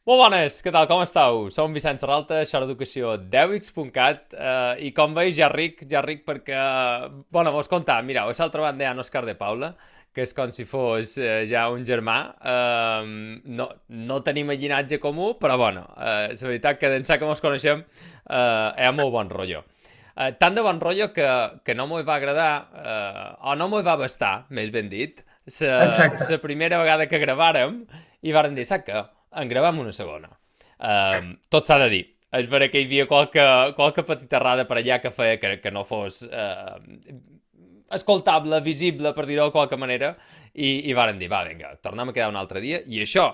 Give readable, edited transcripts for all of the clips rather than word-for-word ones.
Molt bones, què tal, com esteu? Som Vicent Serralta, això d'Educació 10x.cat i com veus ja ric perquè, bueno, vos contar, mireu, a l'altra banda hi ha en Òscar de Paula, que és com si fos ja un germà, no tenim llinatge comú, però bueno, és veritat que d'ençà que mos coneixem hi ha molt bon rotllo. Tant de bon rotllo que no m'ho va agradar, o no m'ho va bastar, més ben dit, Exacte. la primera vegada que gravàrem i varen dir, saps què? En gravam una segona. Tot s'ha de dir. És vera que hi havia qualque petita errada per allà que feia que no fos escoltable, visible, per dir-ho de qualque manera, i varen dir, va, vinga, tornem a quedar un altre dia, i això,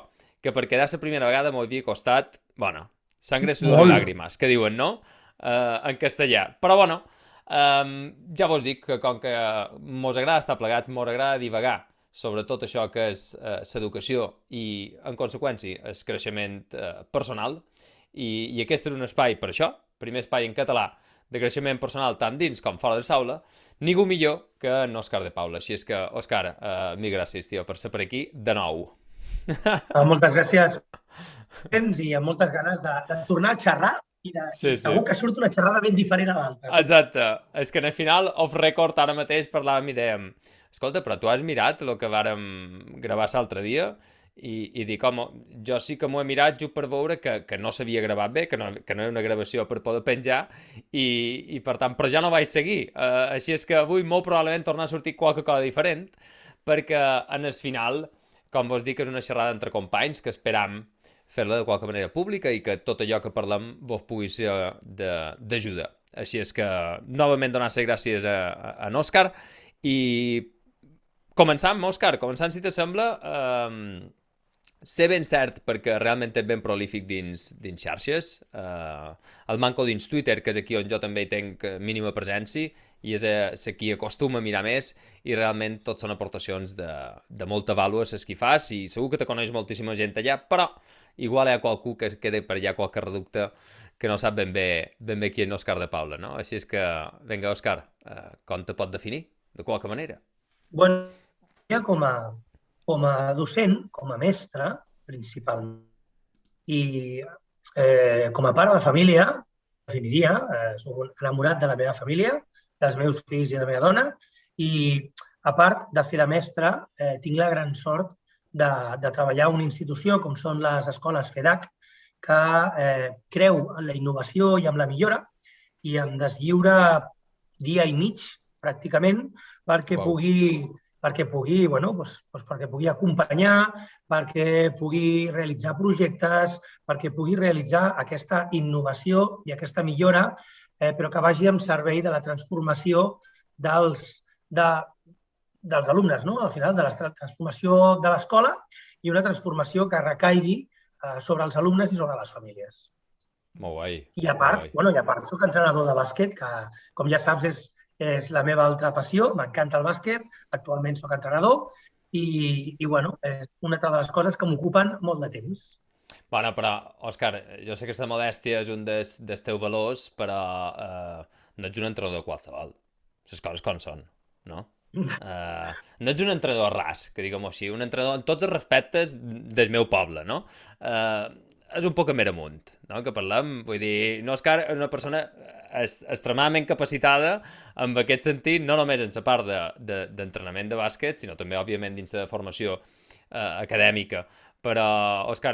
que per quedar la primera vegada m'ho havia costat, bueno, sangre, sudor i Molt. làgrimes, que diuen, no? En castellà. Però bueno, ja vos dic que com que mos agrada estar plegats, mos agrada divagar sobre tot això que és l'educació i, en conseqüència, el creixement personal. I aquest és un espai per això, primer espai en català de creixement personal tant dins com fora de l'aula, ningú millor que en Òscar de Paula. Així és que, Òscar, mil gràcies, tio, per ser per aquí de nou. Moltes gràcies, Temps, i amb moltes ganes de tornar a xerrar i Sí, sí. segur que surt una xerrada ben diferent a l'altra. Exacte. És que en el final, off record, ara mateix parlàvem i dèiem escolta, però tu has mirat el que vàrem gravar l'altre dia? I dic, home, jo sí que m'ho he mirat just per veure que no s'havia gravat bé, que no era una gravació per poder penjar, i per tant, però ja no vaig seguir. Així és que avui molt probablement torna a sortir qualque cosa diferent, perquè en el final, com vos dic, és una xerrada entre companys que esperam fer-la de qualque manera pública i que tot allò que parlem vos pugui ser d'ajuda. Així és que, novament, donar les gràcies a Òscar i començant, Òscar, començant, si t'assembla, ser ben cert, perquè realment és ben prolífic dins xarxes. El manco dins Twitter, que és aquí on jo també hi tenc mínima presència, i és aquí acostuma a mirar més, i realment tot són aportacions de molta vàlua les que fas, i segur que te coneix moltíssima gent allà, però igual hi ha qualcú que queda per allà qualque reducte que no sap ben bé qui és Òscar de Paula, no? Així és que, vinga, Òscar, com te pot definir? De qualque manera. Bueno, ja com a docent, com a mestre, principalment, i com a pare de família, definiria, soc un enamorat de la meva família, dels meus fills i de la meva dona, i a part de fer de mestre, tinc la gran sort de treballar a una institució com són les escoles FEDAC, que creu en la innovació i en la millora i em deslliura dia i mig, pràcticament, perquè Wow. pugui, perquè pugui acompanyar, perquè pugui realitzar projectes, perquè pugui realitzar aquesta innovació i aquesta millora, però que vagi en servei de la transformació de, dels alumnes, no? Al final, de la transformació de l'escola i una transformació que recaigui sobre els alumnes i sobre les famílies. Molt guai, I a molt part, guai. bueno, i a part soc entrenador de bàsquet, que, com ja saps, és la meva altra passió. M'encanta el bàsquet, actualment soc entrenador i bueno, és una altra de les coses que m'ocupen molt de temps. Bueno, però, Òscar, jo sé que aquesta modèstia és un dels teus valors, però no ets un entrenador qualsevol. Les coses com són, no? No ets un entrenador ras, que diguem-ho així, un entrenador en tots els respectes del meu poble, no? És un poc a mer amunt, no? Que parlem, vull dir, no, Òscar és una persona extremadament capacitada en aquest sentit, no només en la part d'entrenament de bàsquet, sinó també, òbviament, dins de formació acadèmica. Però, Òscar,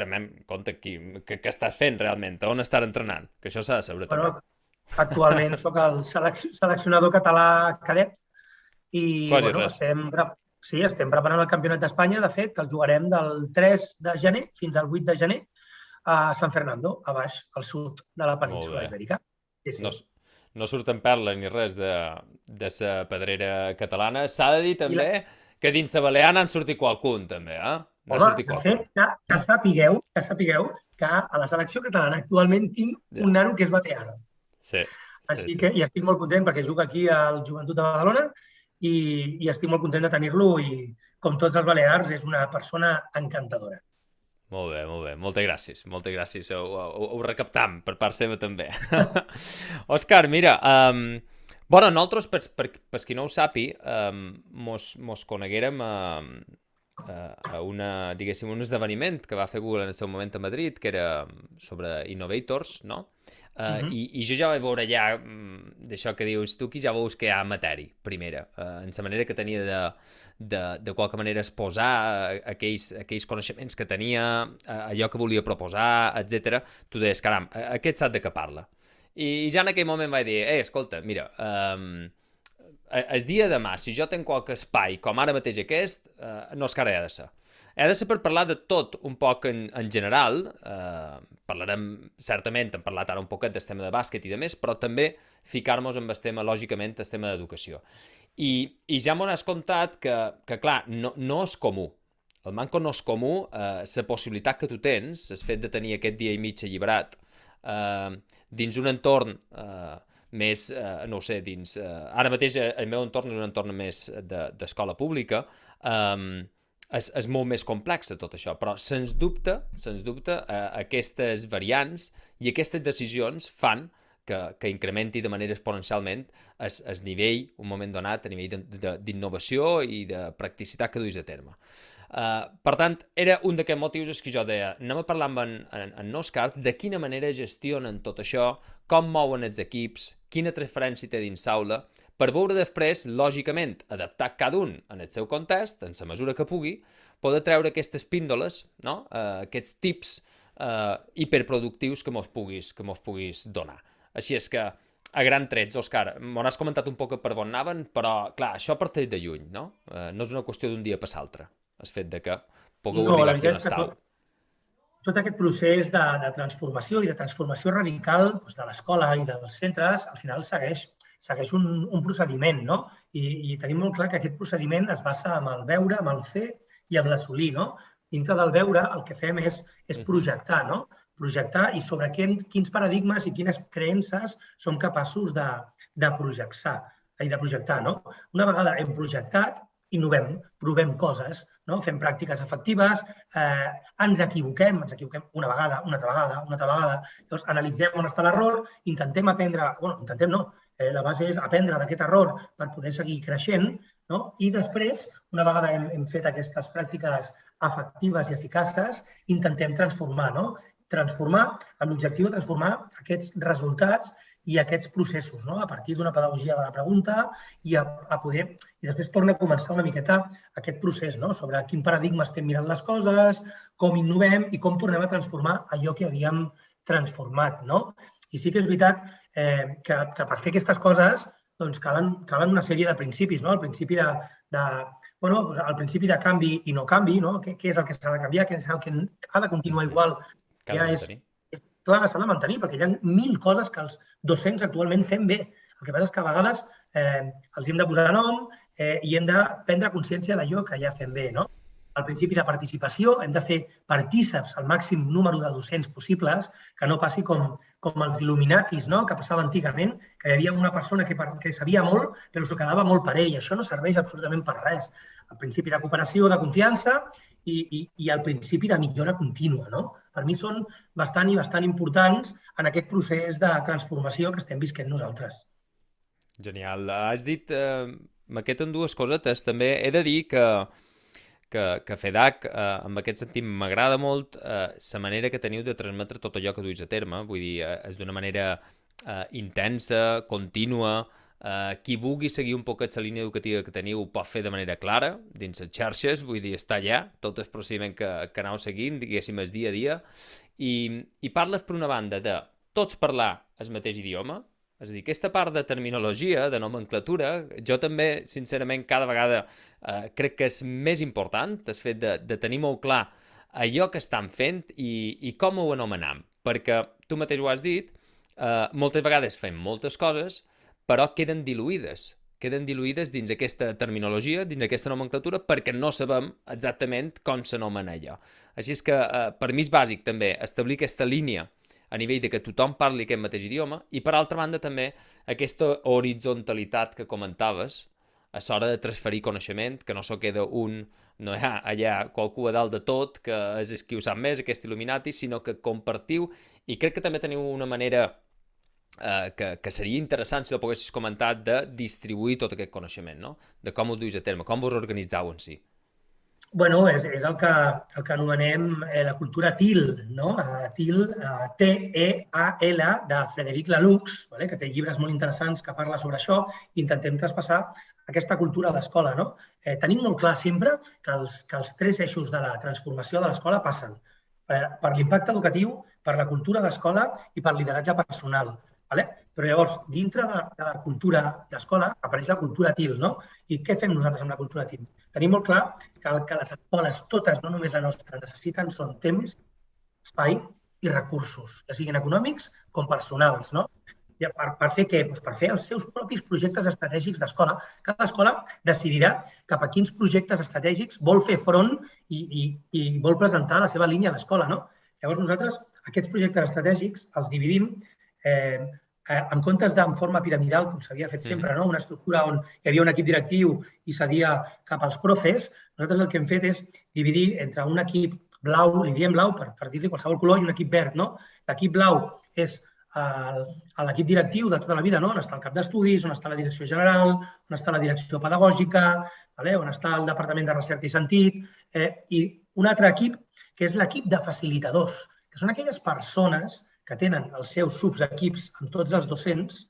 compte què estàs fent realment, on estàs entrenant, que això s'ha de saber també. Bueno, actualment soc el seleccionador català cadet i Quasi bueno, res. sí, estem preparant el Campionat d'Espanya, de fet, que el jugarem del 3 de gener fins al 8 de gener a San Fernando, a baix, al sud de la Molt península bé. ibèrica. Sí, No, sí. no surten perles ni res de sa pedrera catalana. S'ha de dir I també que dins la Balear n'han sortit qualcun, també, eh? N'ha home, sortit de fet, qualcun. que sapigueu que a la selecció catalana actualment tinc Ja. un nano que és balear. Sí, sí, Així sí. que i estic molt content perquè juga aquí al Joventut de Badalona i estic molt content de tenir-lo i, com tots els balears, és una persona encantadora. Molt bé, molt bé. Moltes gràcies. Moltes gràcies. Ho recaptam per part seva també. Òscar, mira, bueno, nosaltres, per qui no ho sapi, mos coneguérem diguéssim, un esdeveniment que va fer Google en el seu moment a Madrid, que era sobre Innovators, no? I jo ja vaig veure allà d'això que dius tu, que ja veus que hi ha matèria, primera, en la manera que tenia de qualque manera exposar aquells coneixements que tenia, allò que volia proposar, etc. Tu deies, caram, aquest sap de què parla. I ja en aquell moment vaig dir, escolta, mira, el dia de demà, si jo tenc qualque espai, com ara mateix aquest, no és que ara ha de ser. Ha de ser per parlar de tot un poc en general, parlarem, certament, hem parlat ara un poquet del tema de bàsquet i de més, però també ficar-nos en el tema, lògicament, el tema d'educació. I ja m'ho has contat que clar, no és comú. El manco no és comú, la possibilitat que tu tens, el fet de tenir aquest dia i mig alliberat, dins un entorn més, no ho sé, dins... ara mateix el meu entorn és un entorn més d'escola pública, és molt més complex tot això, però sens dubte, aquestes variants i aquestes decisions fan que incrementi de manera exponencialment el nivell, un moment donat, a nivell d'innovació i de practicitat que duis a terme. Per tant, era un d'aquests motius que jo deia, anem a parlar amb en Òscar de quina manera gestionen tot això, com mouen els equips, quina transferència té dins l'aula, per veure després, lògicament, adaptar cada un en el seu context, en la mesura que pugui, poder treure aquestes píndoles, no? Aquests tips hiperproductius que mos puguis donar. Així és que, a gran trets, Òscar, m'ho has comentat un poc per on anaven, però, clar, això parteix de lluny, no? No és una qüestió d'un dia per l'altre, el fet de que pugueu No, arribar la aquí on veritat és que estàu. tot aquest procés de transformació i de transformació radical doncs, de l'escola i dels centres, al final segueix un procediment, no? I tenim molt clar que aquest procediment es basa en el veure, en el fer i en l'assolir, no? Dintre del veure, el que fem és projectar, no? Projectar i sobre quins paradigmes i quines creences som capaços de projectar, no? Una vegada hem projectat, innovem, provem coses, no? Fem pràctiques efectives, ens equivoquem una vegada, una altra vegada. Llavors, analitzem on està l'error, intentem aprendre, intentem no, la base és aprendre d'aquest error per poder seguir creixent, no? I després, una vegada hem fet aquestes pràctiques efectives i eficaces, intentem transformar, no? Transformar amb l'objectiu de transformar aquests resultats i aquests processos, no? A partir d'una pedagogia de la pregunta i i després torna a començar una miqueta aquest procés, no? Sobre quin paradigma estem mirant les coses, com innovem i com tornem a transformar allò que havíem transformat, no? I sí que és veritat que per fer aquestes coses doncs calen una sèrie de principis, no? El principi el principi de canvi i no canvi, no? Què és el que s'ha de canviar, què és el que ha de continuar igual. Ja és clar, s'ha de mantenir, perquè hi ha 1.000 coses que els docents actualment fem bé. El que passa és que a vegades els hem de posar nom i hem de prendre consciència d'allò que ja fem bé, no? El principi de participació, hem de fer partíceps el màxim número de docents possibles, que no passi com els il·luminatis, no? Que passava antigament, que hi havia una persona que sabia molt, però s'ho quedava molt per ell. Això no serveix absolutament per res. El principi de cooperació, de confiança i el principi de millora contínua, no? Per mi són bastant importants en aquest procés de transformació que estem visquent nosaltres. Genial. Has dit m'aquesten dues cosetes. També he de dir que FEDAC, en aquest sentit, m'agrada molt la manera que teniu de transmetre tot allò que duis a terme. Vull dir, és d'una manera intensa, contínua. Qui vulgui seguir un poquet la línia educativa que teniu ho pot fer de manera clara, dins les xarxes, vull dir, està allà, tot el procediment que aneu seguint, diguéssim, el dia a dia, i parles, per una banda, de tots parlar el mateix idioma, és a dir, aquesta part de terminologia, de nomenclatura, jo també, sincerament, cada vegada crec que és més important, el fet de tenir molt clar allò que estan fent i com ho anomenam, perquè tu mateix ho has dit, moltes vegades fem moltes coses, però queden diluïdes dins aquesta terminologia, dins aquesta nomenclatura, perquè no sabem exactament com s'anomena allò. Així és que per mi és bàsic també establir aquesta línia a nivell de que tothom parli aquest mateix idioma i per altra banda també aquesta horizontalitat que comentaves a l'hora de transferir coneixement, que no s'ho queda no hi ha allà qualcú a dalt de tot que és qui ho sap més, aquest il·luminati, sinó que compartiu i crec que també teniu una manera que seria interessant si ho poguessis comentar de distribuir tot aquest coneixement, no? De com ho duis a terme, com vos organitzau en si. Bueno, és el que anomenem la cultura TEAL, no? TEAL, T-E-A-L, de Frederic Laloux, vale? Que té llibres molt interessants que parla sobre això, i intentem traspassar aquesta cultura a l'escola. No? Tenim molt clar sempre que els tres eixos de la transformació de l'escola passen per l'impacte educatiu, per la cultura d'escola i per lideratge personal. Vale? Però llavors, dintre de la cultura d'escola, apareix la cultura TEAL, no? I què fem nosaltres amb la cultura TEAL? Tenim molt clar que les escoles, totes, no només la nostra, necessiten són temps, espai i recursos, ja siguin econòmics com personals. No? I per fer què? Doncs per fer els seus propis projectes estratègics d'escola. Cada escola decidirà cap a quins projectes estratègics vol fer front i vol presentar la seva línia d'escola. No? Llavors nosaltres aquests projectes estratègics els dividim en comptes en forma piramidal, com s'havia fet sempre, no? Una estructura on hi havia un equip directiu i cedia cap als profes. Nosaltres el que hem fet és dividir entre un equip blau, li diem blau per dir-li qualsevol color, i un equip verd. No? L'equip blau és l'equip directiu de tota la vida, no? On està el cap d'estudis, on està la direcció general, on està la direcció pedagògica, on està el departament de recerca i sentit, i un altre equip que és l'equip de facilitadors, que són aquelles persones que tenen els seus subequips amb tots els docents,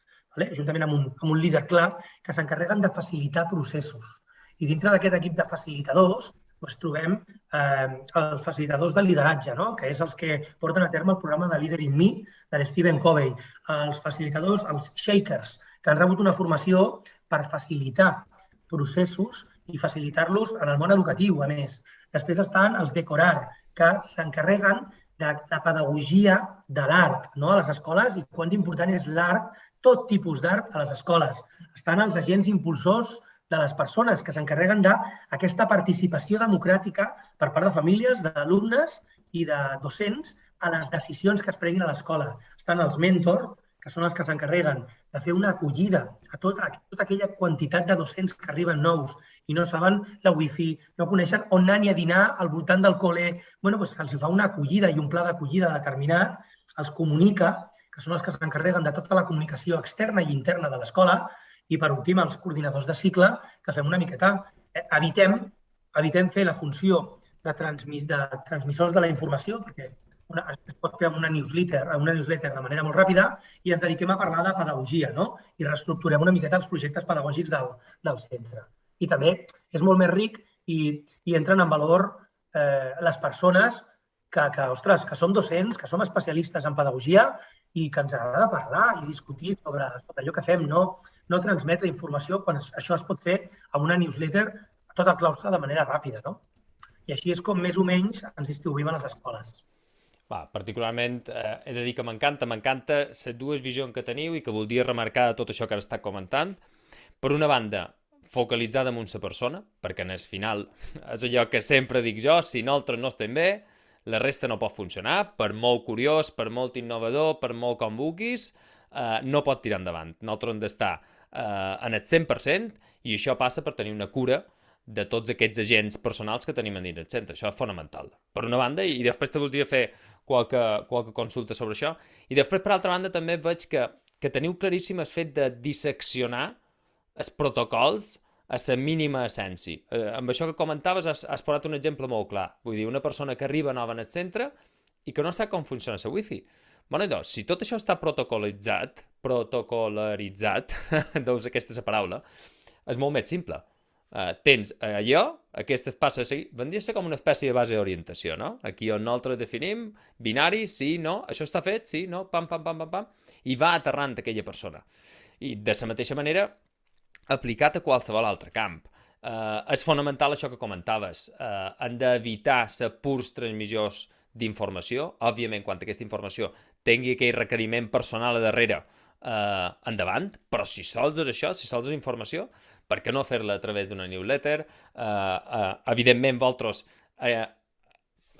juntament amb un líder clar, que s'encarreguen de facilitar processos. I dintre d'aquest equip de facilitadors trobem els facilitadors del lideratge, que és els que porten a terme el programa de Leader in Me de Stephen Covey, els facilitadors, els shakers, que han rebut una formació per facilitar processos i facilitar-los en el món educatiu, a més. Després estan els decorar, que s'encarreguen de la pedagogia de l'art a les escoles i quant important és l'art, tot tipus d'art a les escoles. Estan els agents impulsors de les persones que s'encarreguen d'aquesta participació democràtica per part de famílies, d'alumnes i de docents a les decisions que es prenguin a l'escola. Estan els mentors, que són els que s'encarreguen de fer una acollida a tota aquella quantitat de docents que arriben nous i no saben la wifi, no coneixen on anar ni a dinar al voltant del col·le. Els fa una acollida i un pla d'acollida determinat, els comunica, que són els que s'encarreguen de tota la comunicació externa i interna de l'escola, i per últim els coordinadors de cicle, que fem una miqueta. Evitem fer la funció de transmissors de la informació, perquè es pot fer amb una newsletter de manera molt ràpida, i ens dediquem a parlar de pedagogia, i reestructurem una miqueta els projectes pedagògics del centre. I també és molt més ric i entren en valor les persones que som docents, que som especialistes en pedagogia i que ens agrada parlar i discutir sobre allò que fem, no transmetre informació quan això es pot fer amb una newsletter a tot el claustre de manera ràpida. I així és com més o menys ens distribuïm a les escoles. Particularment he de dir que m'encanta les dues visions que teniu i que voldria remarcar de tot això que ara està comentant. Per una banda, focalitzada en una persona, perquè en el final és allò que sempre dic jo, si nosaltres no estem bé, la resta no pot funcionar, per molt curiós, per molt innovador, per molt com vulguis, no pot tirar endavant. Nosaltres hem d'estar en el 100% i això passa per tenir una cura de tots aquests agents personals que tenim a dins del centre. Això és fonamental. Per una banda, i després te voldria fer qualque consulta sobre això. I després, per altra banda, també veig que teniu claríssim el fet de disseccionar els protocols a la mínima essència. Amb això que comentaves has posat un exemple molt clar. Vull dir, una persona que arriba nova en el centre i que no sap com funciona la wifi. Doncs, si tot això està protocol·laritzat, doncs aquesta és la paraula, és molt més simple. Tens allò, aquest passa a seguir, vendria a ser com una espècie de base d'orientació, no? Aquí on nosaltres definim, binari, sí, no, això està fet, sí, no, pam, pam, pam, pam, pam, i va aterrant aquella persona. I de la mateixa manera, aplicat a qualsevol altre camp. És fonamental això que comentaves. Han d'evitar ser purs transmissors d'informació. Òbviament, quan aquesta informació tingui aquell requeriment personal a darrere, endavant, però si sols és això, si sols és informació, per què no fer-la a través d'una newsletter? Evidentment, vosaltres,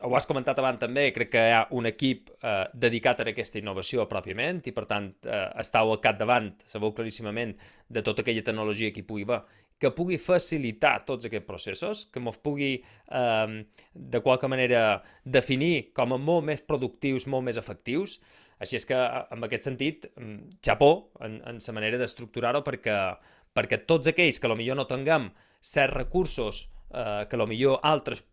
ho has comentat abans també, crec que hi ha un equip dedicat a aquesta innovació pròpiament i, per tant, estàu al capdavant, sabeu claríssimament, de tota aquella tecnologia que hi pugui haver, que pugui facilitar tots aquests processos, que ens pugui, de qualque manera, definir com a molt més productius, molt més efectius. Així és que, en aquest sentit, xapó en la manera d'estructurar-ho perquè tots aquells que potser no tinguem certs recursos que potser altres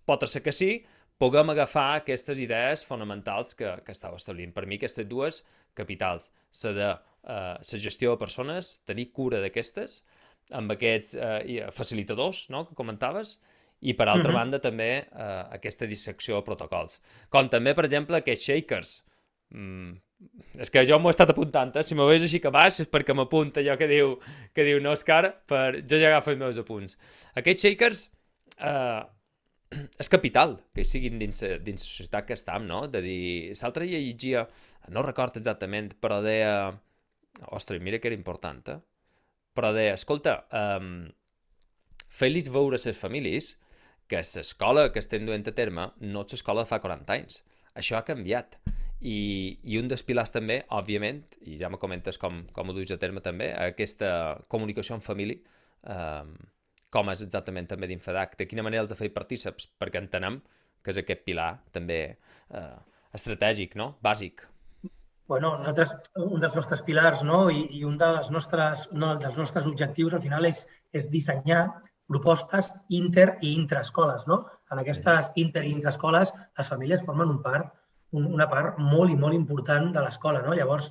pot ser que sí, puguem agafar aquestes idees fonamentals que estàu establint. Per mi aquestes dues capitals, la de la gestió de persones, tenir cura d'aquestes, amb aquests facilitadors, no?, que comentaves, i per altra banda també aquesta dissecció de protocols. Com també, per exemple, aquests shakers. És que jo m'ho he estat apuntant, si m'ho veus així que baix és perquè m'apunta allò que diu no, Òscar, jo ja agafo els meus apunts. Aquests shakers és capital que hi siguin dins la societat que estem, no? De dir, l'altre dia llegia, no recordo exactament, però deia, ostres, mira que era important, però deia, escolta, fer-los veure a les famílies que l'escola que estem duent a terme no és l'escola de fa 40 anys. Això ha canviat. I un dels pilars també, òbviament, i ja me comentes com ho duis a terme també, aquesta comunicació en família, com és exactament també d'Infedac, de quina manera els feia partíceps, perquè entenem que és aquest pilar també estratègic, no? Bàsic. Bueno, nosaltres, un dels nostres pilars, no? I un dels nostres objectius al final és dissenyar propostes inter- i intraescoles, no? En aquestes inter- i intraescoles les famílies formen una part molt i molt important de l'escola, no? Llavors,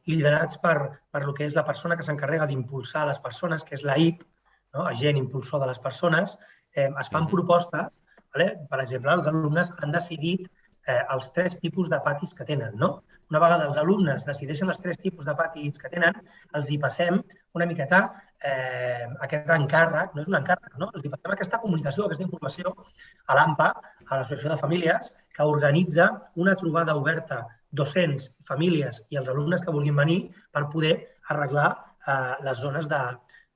liderats per el que és la persona que s'encarrega d'impulsar les persones, que és l'AIP, no? Agent impulsor de les persones, es fan propostes, vale? Per exemple, els alumnes han decidit els 3 tipus de patis que tenen, no? Una vegada els alumnes decideixen els 3 tipus de patis que tenen, els hi passem una miqueta aquest encàrrec, no és un encàrrec, no? Els hi passem aquesta comunicació, aquesta informació a l'AMPA, a l'Associació de Famílies, que organitza una trobada oberta docents, famílies i els alumnes que vulguin venir per poder arreglar les zones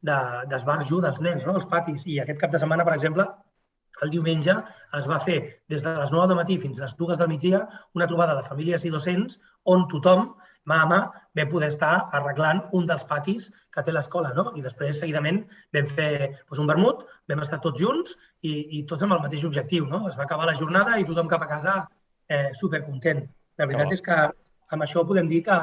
d'esbarjo dels nens, no? Els patis. I aquest cap de setmana, per exemple, el diumenge es va fer des de les 9 del matí fins a les 2 del migdia una trobada de famílies i docents on tothom, mà a mà, vam poder estar arreglant un dels patis que té l'escola, no? I després, seguidament, vam fer un vermut, vam estar tots junts i tots amb el mateix objectiu, no? Es va acabar la jornada i tothom cap a casa supercontent. La veritat és que amb això podem dir que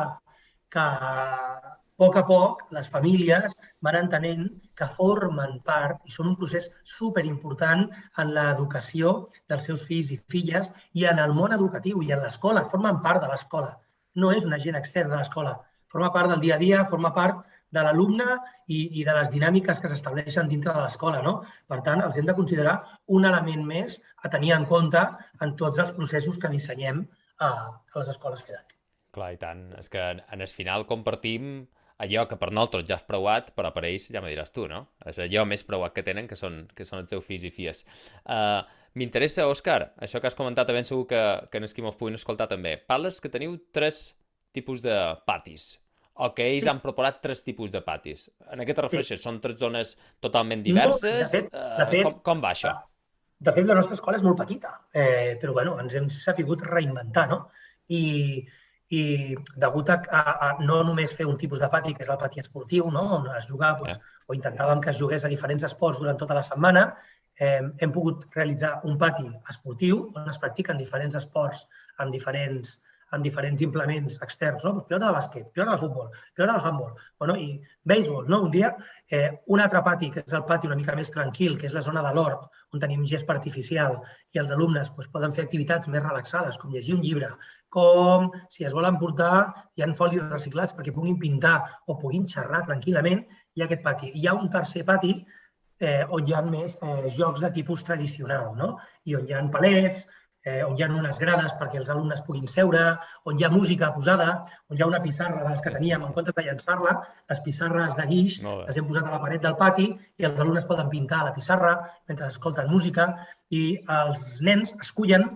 a poc les famílies van entenent que formen part i són un procés superimportant en l'educació dels seus fills i filles i en el món educatiu i en l'escola. Formen part de l'escola. No és un agent extern de l'escola. Forma part del dia a dia, forma part de l'alumne i de les dinàmiques que s'estableixen dintre de l'escola, no? Per tant, els hem de considerar un element més a tenir en compte en tots els processos que dissenyem a les escoles FEDAC. Clar, i tant. És que en el final compartim allò que per nosaltres ja has preuat, però per ells ja me diràs tu, no? És allò més preuat que tenen, que són els seus fills i filles. M'interessa, Òscar, això que has comentat, ben segur que els qui mos puguin escoltar també. Parles que teniu 3 tipus de patis, o que ells han proposat 3 tipus de patis. En què te refereixes? Són 3 zones totalment diverses? De fet, com va això? De fet, la nostra escola és molt petita, però bueno, ens hem sabut reinventar, no? I degut a no només fer un tipus de pati, que és el pati esportiu, no? On es jugava, o intentàvem que es jugués a diferents esports durant tota la setmana, hem pogut realitzar un pati esportiu on es practiquen diferents esports amb diferents implements externs, no? Pilota de bàsquet, pilota de futbol, pilota de handball, i béisbol, no? Un dia, un altre pati, que és el pati una mica més tranquil, que és la zona de l'hort, on tenim gespa artificial i els alumnes poden fer activitats més relaxades, com llegir un llibre, com, si es volen portar, hi ha folis reciclats perquè puguin pintar o puguin xerrar tranquil·lament, hi ha aquest pati. Hi ha un tercer pati on hi ha més jocs de tipus tradicional, no? I on hi ha palets, on hi ha unes grades perquè els alumnes puguin seure, on hi ha música posada, on hi ha una pissarra de les que teníem, en comptes de llançar-la, les pissarres de guix les hem posat a la paret del pati i els alumnes poden pintar a la pissarra mentre escolten música i els nens escullen,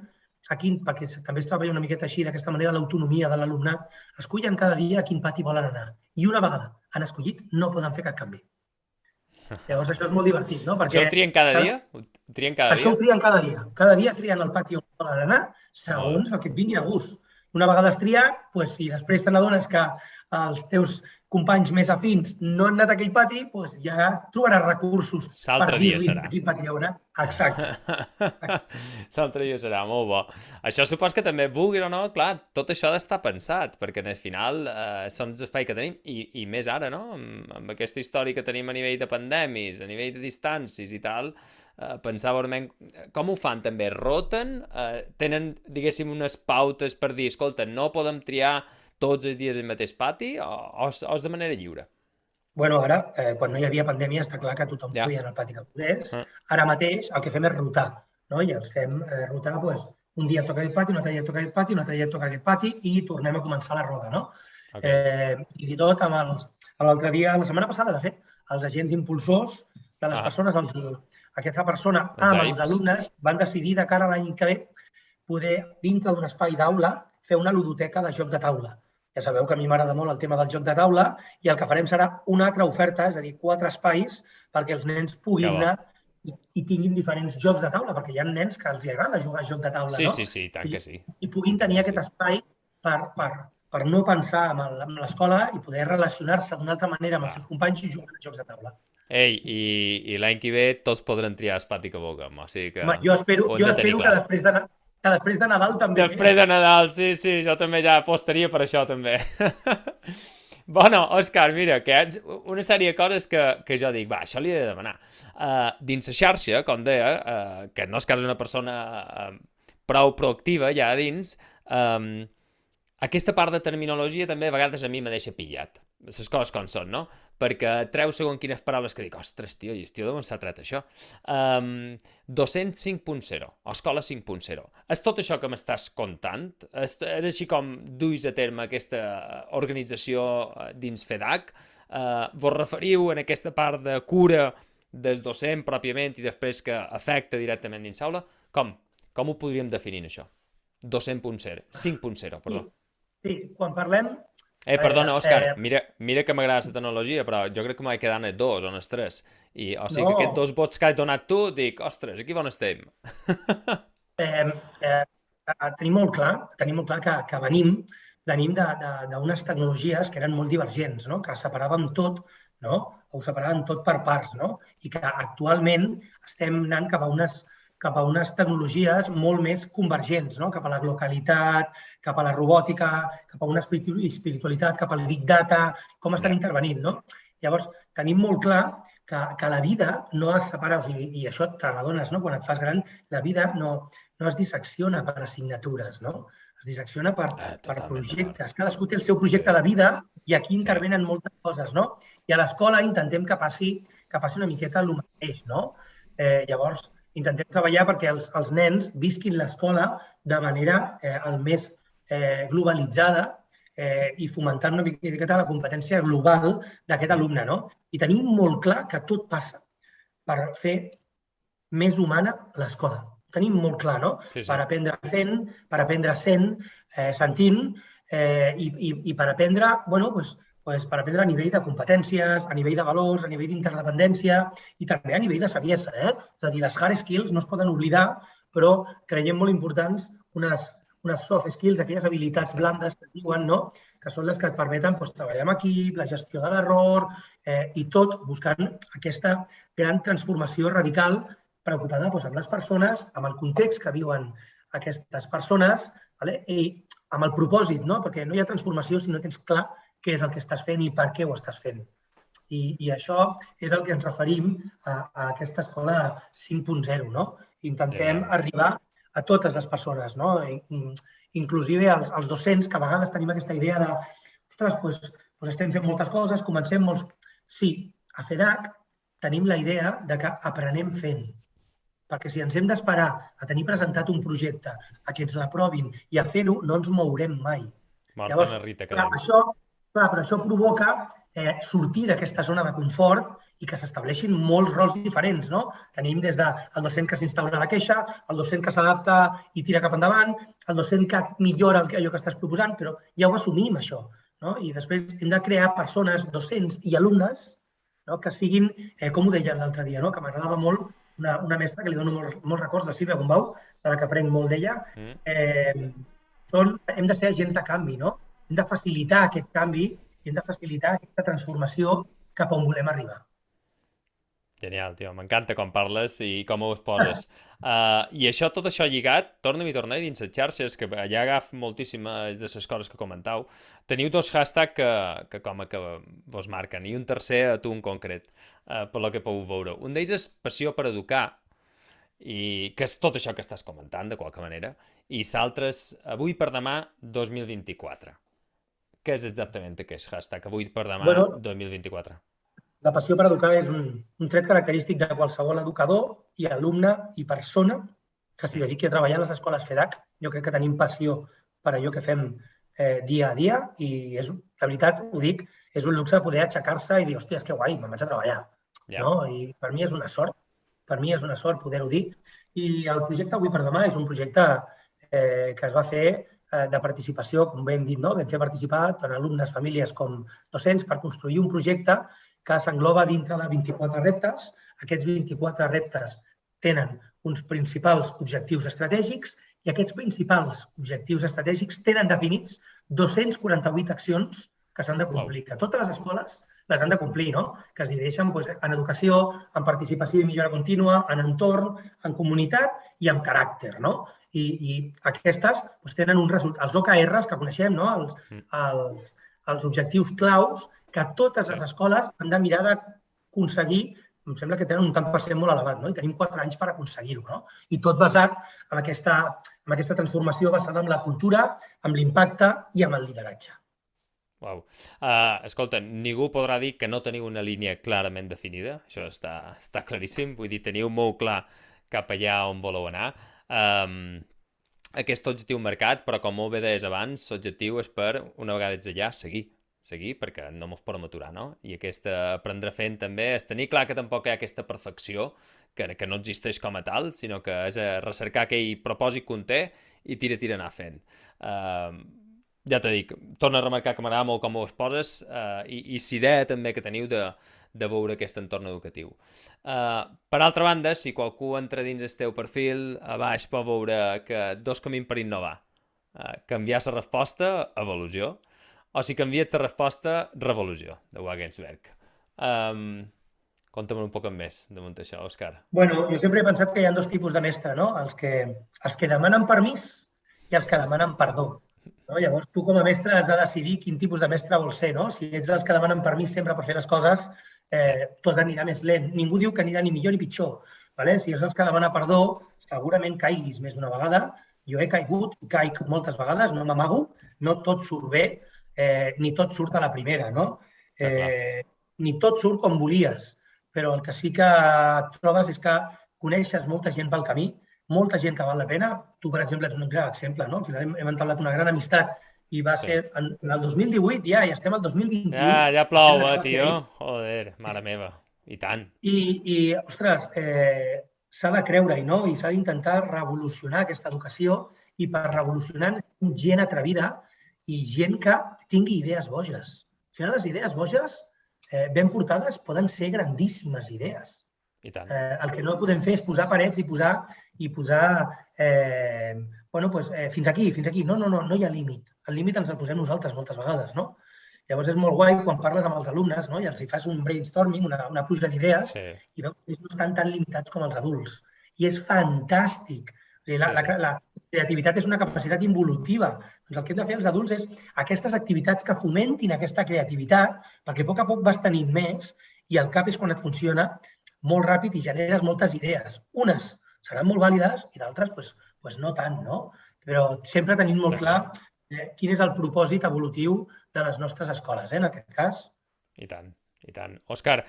aquí, perquè també es treballa una miqueta així, d'aquesta manera, l'autonomia de l'alumnat, escullen cada dia a quin pati volen anar. I una vegada han escollit, no poden fer cap canvi. Llavors, això és molt divertit, no? Això ho trien cada dia? Això ho trien cada dia. Cada dia trien el pati on volen anar, segons el que et vingui a gust. Una vegada has triat, si després te n'adones que els teus companys més afins no han anat a aquell pati, ja trobaràs recursos per dir-los a quin pati hi haurà. Exacte. L'altre dia serà, molt bo. Això supos que també vulguin o no, clar, tot això ha d'estar pensat, perquè al final són els espais que tenim, i més ara, no? Amb aquesta història que tenim a nivell de pandèmies, a nivell de distàncies i tal, pensava com ho fan també? Roten? Tenen, diguéssim, unes pautes per dir, escolta, no podem triar tots els dies el mateix pati o és de manera lliure? Bueno, ara, quan no hi havia pandèmia, està clar que tothom Ja. podia anar al pati que pogués. Ah, Ara mateix el que fem és rotar, no? I els fem rotar, doncs, un dia toca aquest pati, un altre dia toca aquest pati, un altre dia toca aquest pati i tornem a començar la roda, no? ok. Fins i tot l'altre dia, la setmana passada, de fet, els agents impulsors de les persones, aquesta persona Els amb els AIPs. alumnes van decidir de cara a l'any que ve poder, dintre d'un espai d'aula, fer una ludoteca de joc de taula. Ja sabeu que a mi m'agrada molt el tema del joc de taula i el que farem serà una altra oferta, és a dir, 4 espais perquè els nens Que puguin bo. anar i tinguin diferents jocs de taula, perquè hi ha nens que els agrada jugar a joc de taula, Sí, no? sí, sí, tant que sí. I puguin tenir aquest espai per no pensar en l'escola i poder relacionar-se d'una altra manera amb els seus companys i jugar a jocs de taula. Ei, i l'any que ve tots podran triar el pati que vulguem, o sigui que Home, jo ho hem de tenir espero clar. que després de Nadal també. Després de Nadal, sí, sí, jo també ja apostaria per això, també. Bueno, Òscar, mira, que hi ha una sèrie de coses que jo dic, va, això li he de demanar. Dins la xarxa, com deia, que no és que és una persona prou proactiva ja a dins, aquesta part de terminologia també a vegades a mi me deixa pillat. Les coses com són, no? Perquè treu segons quines paraules que dic, ostres, tio, i el tio d'on s'ha tret això? Docent 5.0, o escola 5.0. És tot això que m'estàs contant? És així com duis a terme aquesta organització dins FEDAC? Vos referiu en aquesta part de cura del docent pròpiament i després que afecta directament dins l'aula? Com ho podríem definir, això? 200.0, 5.0, perdó. Sí, quan parlem... Perdona, Òscar, mira que m'agrada la tecnologia, però jo crec que m'he quedat en el 2 o en el 3. I, o sigui, que aquests 2 vots que has donat tu, dic, ostres, aquí on estem? Tenim molt clar que venim d'unes tecnologies que eren molt divergents, no? Que separàvem tot, no? Ho separàvem tot per parts, no? I que actualment estem anant cap a unes tecnologies molt més convergents, no? Cap a la localitat, cap a la robòtica, cap a una espiritualitat, cap al big data, com estan intervenint, no? Llavors, tenim molt clar que la vida no es separa, o sigui, i això te n'adones, no? Quan et fas gran, la vida no es dissecciona per assignatures, no? Es dissecciona per projectes. Cadascú té el seu projecte de vida i aquí intervenen moltes coses, no? I a l'escola intentem que passi una miqueta el mateix, no? Llavors, intentem treballar perquè els nens visquin l'escola de manera el més globalitzada i fomentant una miqueta la competència global d'aquest alumne, no? I tenim molt clar que tot passa per fer més humana l'escola. Ho tenim molt clar, no? Sí, sí. Per aprendre fent, per aprendre sentint i per aprendre, bueno, doncs, per aprendre a nivell de competències, a nivell de valors, a nivell d'interdependència i també a nivell de saviesa. És a dir, les hard skills no es poden oblidar, però creiem molt importants unes soft skills, aquelles habilitats blandes que es diuen, no? Que són les que et permeten treballar en equip, la gestió de l'error i tot buscant aquesta gran transformació radical preocupada amb les persones, amb el context que viuen aquestes persones i amb el propòsit, no? Perquè no hi ha transformació si no tens clar què és el que estàs fent i per què ho estàs fent. I això és el que ens referim a aquesta escola 5.0, no? Intentem arribar a totes les persones, no? Inclusive als docents, que a vegades tenim aquesta idea de ostres, doncs estem fent moltes coses, comencem molts... Sí, a FEDAC tenim la idea de que aprenem fent. Perquè si ens hem d'esperar a tenir presentat un projecte, a que ens l'aprovin i a fer-ho, no ens mourem mai. Llavors, però això provoca sortir d'aquesta zona de confort i que s'estableixin molts rols diferents, no? Tenim des del docent que s'instaura la queixa, el docent que s'adapta i tira cap endavant, el docent que millora allò que estàs proposant, però ja ho assumim, això. I després hem de crear persones, docents i alumnes que siguin, com ho deia l'altre dia, que m'agradava molt, una mestra que li dono molts records, de Sílvia Gombau, de la que aprenc molt d'ella, hem de ser agents de canvi, no? Hem de facilitar aquest canvi i hem de facilitar aquesta transformació cap on volem arribar. Genial, tio, m'encanta com parles i com ho exposes. I tot això lligat, torna-hi dins les xarxes, que allà agafa moltíssimes de les coses que comentau. Teniu 2 hashtags que vos marquen, i un tercer a tu en concret, per lo que podeu veure. Un d'ells és passió per educar, i que és tot això que estàs comentant, de qualque manera, i s'altres avui per demà 2024. Què és exactament aquest hashtag avui per demà Bueno, 2024? la passió per educar és un tret característic de qualsevol educador i alumne i persona que s'hi dediqui a treballar a les escoles FEDAC. Jo crec que tenim passió per allò que fem dia a dia i és, de veritat, ho dic, és un luxe poder aixecar-se i dir, hòstia, és que guai, me'n vaig a treballar. Ja. No? I per mi és una sort, poder-ho dir. I el projecte Avui per Demà és un projecte que es va fer de participació, com bé hem dit, no? Vam fer participar tant alumnes, famílies com docents per construir un projecte que s'engloba dintre de 24 reptes. Aquests 24 reptes tenen uns principals objectius estratègics i aquests principals objectius estratègics tenen definits 248 accions que s'han de complir, que totes les escoles les han de complir, no? Que es divideixen en educació, en participació i millora contínua, en entorn, en comunitat i en caràcter, no? I aquestes tenen un resultat. Els OKRs que coneixem, no? Els objectius claus que totes les escoles han de mirar d'aconseguir. Em sembla que tenen un tant per cent molt elevat, no? I tenim 4 anys per aconseguir-ho, no? I tot basat en aquesta transformació basada en la cultura, en l'impacte i en el lideratge. Uau. Escolta, ningú podrà dir que no teniu una línia clarament definida, això està claríssim, vull dir, teniu molt clar cap allà on voleu anar. Aquest objectiu marcat, però com molt bé deies abans, l'objectiu és per, una vegada ets allà, seguir, perquè no mos podem aturar, no? I aquesta aprendre fent també és tenir clar que tampoc hi ha aquesta perfecció, que no existeix com a tal, sinó que és recercar aquell propòsit que un té i tira anar fent. Ja t'he dit, torno a remarcar que m'agrada molt com ho exposes i la idea també que teniu de veure aquest entorn educatiu. Per altra banda, si qualcú entra dins el teu perfil, a baix pot veure que 2 camins per innovar. Canviar la resposta, evolució, o si canvies la resposta, revolució, de Wagensberg. Conta'm un poc més damunt això, Òscar. Bueno, jo sempre he pensat que hi ha 2 tipus de mestre, no? Els que demanen permís i els que demanen perdó. No? Llavors, tu com a mestre has de decidir quin tipus de mestre vols ser, no? Si ets dels que demanen permís sempre per fer les coses, tot anirà més lent. Ningú diu que anirà ni millor ni pitjor. Vale? Si ets dels que demana perdó, segurament caiguis més d'una vegada. Jo he caigut i caic moltes vegades, no m'amago, no tot surt bé, ni tot surt a la primera, no? Ni tot surt com volies, però el que sí que trobes és que coneixes molta gent pel camí, molta gent que val la pena. Tu, per exemple, ets un gran exemple, no? Al final hem entablat una gran amistat i va ser en el 2018 ja, i estem al 2021. Ja plou, tio. Joder, mare meva. I tant. I ostres, s'ha de creure-hi, no? I s'ha d'intentar revolucionar aquesta educació i per revolucionar gent atrevida i gent que tingui idees boges. Al final, les idees boges ben portades poden ser grandíssimes idees. I tant. El que no podem fer és posar parets i posar fins aquí. No hi ha límit. El límit ens el posem nosaltres moltes vegades, no? Llavors és molt guai quan parles amb els alumnes, no? I els hi fas un brainstorming, una pluja d'idees, i veus que no estan tan limitats com els adults. I és fantàstic. La creativitat és una capacitat involutiva. Doncs el que hem de fer els adults és aquestes activitats que fomentin aquesta creativitat, perquè a poc vas tenint més i el cap és quan et funciona molt ràpid i generes moltes idees. Unes seran molt vàlides i d'altres no tant, no? Però sempre tenint molt clar quin és el propòsit evolutiu de les nostres escoles, en aquest cas. I tant, i tant. Òscar,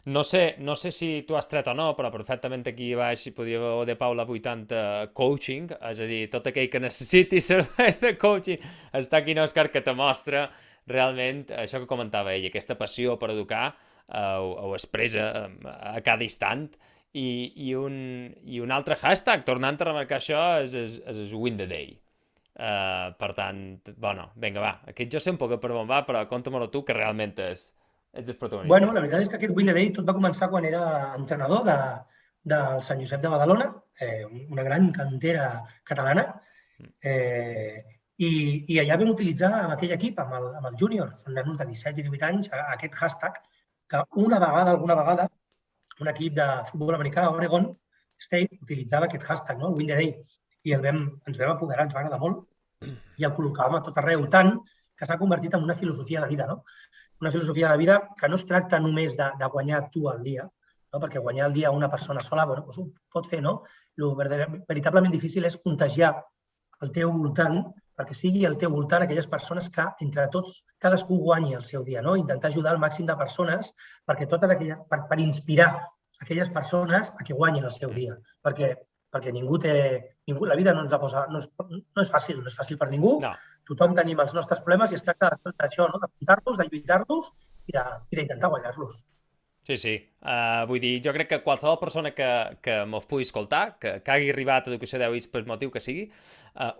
no sé si tu has tret o no, però perfectament aquí baix hi podria haver de Paula 80 coaching, és a dir, tot aquell que necessiti servei de coaching està aquí en Òscar, que te mostra realment això que comentava ell, aquesta passió per educar ho expressa a cada instant i un altre hashtag, tornant a remarcar això, és Win the Day. Per tant, bueno, vinga, va, aquest jo sé un poc per on va, però conta-me-lo tu, que realment ets el protagonista. Bueno, la veritat és que aquest Win the Day tot va començar quan era entrenador del Sant Josep de Badalona, una gran cantera catalana, i allà vam utilitzar amb aquell equip, amb el júnior, són nanos de 17 i 18 anys, aquest hashtag, que alguna vegada, un equip de futbol americà a Oregon State utilitzava aquest hashtag, no? Win the Day, i ens vam apoderar, ens va agradar molt, i el col·locàvem a tot arreu, tant que s'ha convertit en una filosofia de vida, no? Una filosofia de vida que no es tracta només de guanyar tu al dia, no? Perquè guanyar el dia una persona sola, bueno, doncs ho pot fer, no? El veritablement difícil és contagiar al teu voltant, perquè sigui al teu voltant aquelles persones que, entre tots, cadascú guanyi el seu dia, no? Intentar ajudar el màxim de persones perquè totes aquelles, per inspirar aquelles persones a que guanyin el seu dia. Perquè ningú té... la vida no ens la posa... No és fàcil per ningú. No. Tothom tenim els nostres problemes i es tracta d'això, no? D'afrontar-los, de lluitar-los i d'intentar guanyar-los. Sí. Vull dir, jo crec que qualsevol persona que m'ho pugui escoltar, que hagi arribat a Educació 10 per motiu que sigui,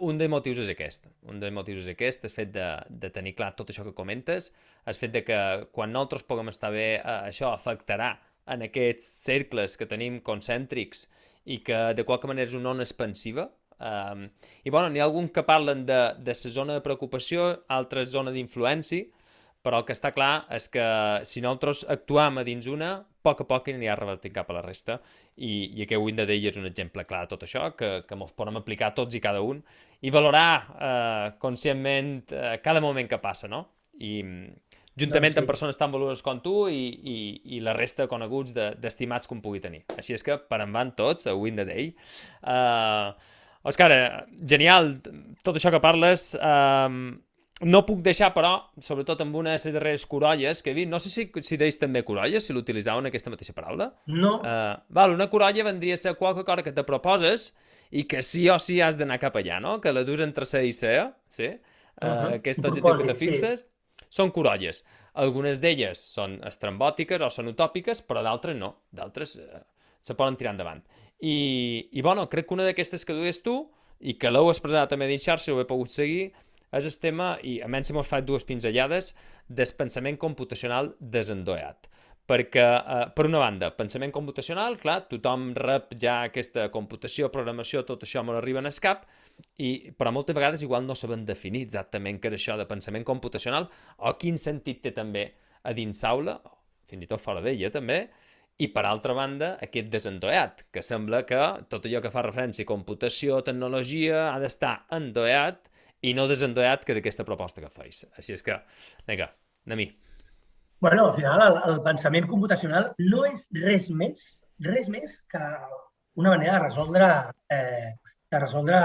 un dels motius és aquest. El fet de tenir clar tot això que comentes, el fet de que quan nosaltres puguem estar bé, això afectarà en aquests cercles que tenim concèntrics i que de qualque manera és una ona expansiva. I bueno, n'hi ha alguns que parlen de la zona de preocupació, altres zona d'influència, però el que està clar és que si nosaltres actuem a dins una, a poc anirà revertint cap a la resta, i aquest Win the Day és un exemple clar de tot això, que ens podem aplicar tots i cada un, i valorar conscientment cada moment que passa, no? I juntament amb persones tan valoroses com tu i la resta de coneguts d'estimats que un pugui tenir. Així és que per en van tots a Win the Day. Òscar, genial tot això que parles. No puc deixar, però, sobretot amb una de les darreres corolles que he vist, no sé si deies també corolles, si l'utilitzaven aquesta mateixa paraula. No. Una corolla vendria a ser qualque cosa que te proposes i que sí o sí has d'anar cap allà, no? Que la dus entre C i C, sí? Aquest objectiu que te fixes, són corolles. Algunes d'elles són estrambòtiques o són utòpiques, però d'altres no. D'altres se poden tirar endavant. I bueno, crec que una d'aquestes que dues tu, i que l'heu expressat també dins xarxa, ho he pogut seguir, és el tema, i a menys hemos fet dues pinzellades, del pensament computacional desendoeat. Perquè, per una banda, pensament computacional, clar, tothom rep ja aquesta computació, programació, tot això m'ho arriba en el cap, però moltes vegades igual no saben definir exactament què és això de pensament computacional o quin sentit té també a dins l'aula, fins i tot fora d'ella també, i per altra banda, aquest desendoeat, que sembla que tot allò que fa referència a computació, tecnologia, ha d'estar endoeat i no desendoeat, que és aquesta proposta que feis. Així és que, vinga, anem-hi. Bueno, al final, el pensament computacional no és res més que una manera de resoldre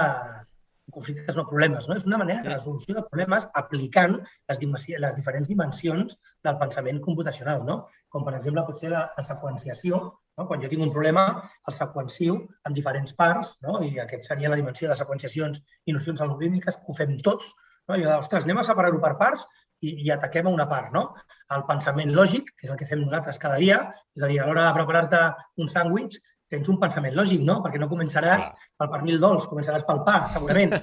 conflictes, no problemes, no? És una manera de resolució de problemes aplicant les diferents dimensions del pensament computacional, no? Com, per exemple, pot ser la seqüenciació, no? Quan jo tinc un problema, el seqüencio en diferents parts, no? I aquest seria la dimensió de seqüenciacions i nocions algorítmiques, ho fem tots, no? I ostres, anem a separar-ho per parts i ataquem a una part, no? El pensament lògic, que és el que fem nosaltres cada dia, és a dir, a l'hora de preparar-te un sàndwich, tens un pensament lògic, no? Perquè no començaràs pel pernil dolç, començaràs pel pa, segurament.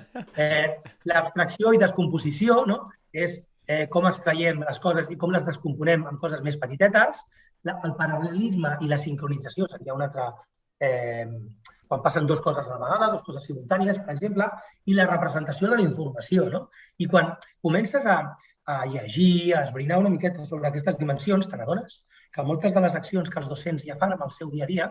L'abstracció i descomposició, no? És com extraiem les coses i com les descomponem en coses més petitetes. El paral·lelisme i la sincronització seria un altre... quan passen dues coses a la vegada, dues coses simultànies, per exemple, i la representació de la informació, no? I quan comences a llegir, a esbrinar una miqueta sobre aquestes dimensions, te n'adones que moltes de les accions que els docents ja fan amb el seu dia a dia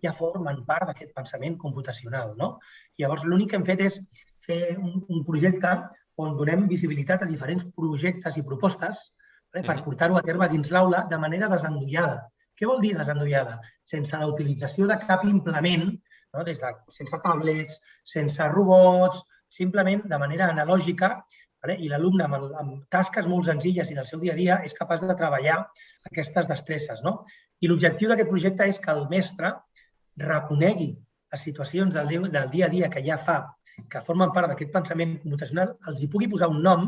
ja formen part d'aquest pensament computacional, no? Llavors, l'únic que hem fet és fer un projecte on donem visibilitat a diferents projectes i propostes per portar-ho a terme dins l'aula de manera desendollada. Què vol dir desendollada? Sense la utilització de cap implement, no? Sense tablets, sense robots, simplement de manera analògica, i l'alumne amb tasques molt senzilles i del seu dia a dia és capaç de treballar aquestes destresses, no? I l'objectiu d'aquest projecte és que el mestre reconegui les situacions del dia a dia que ja fa, que formen part d'aquest pensament computacional, els hi pugui posar un nom,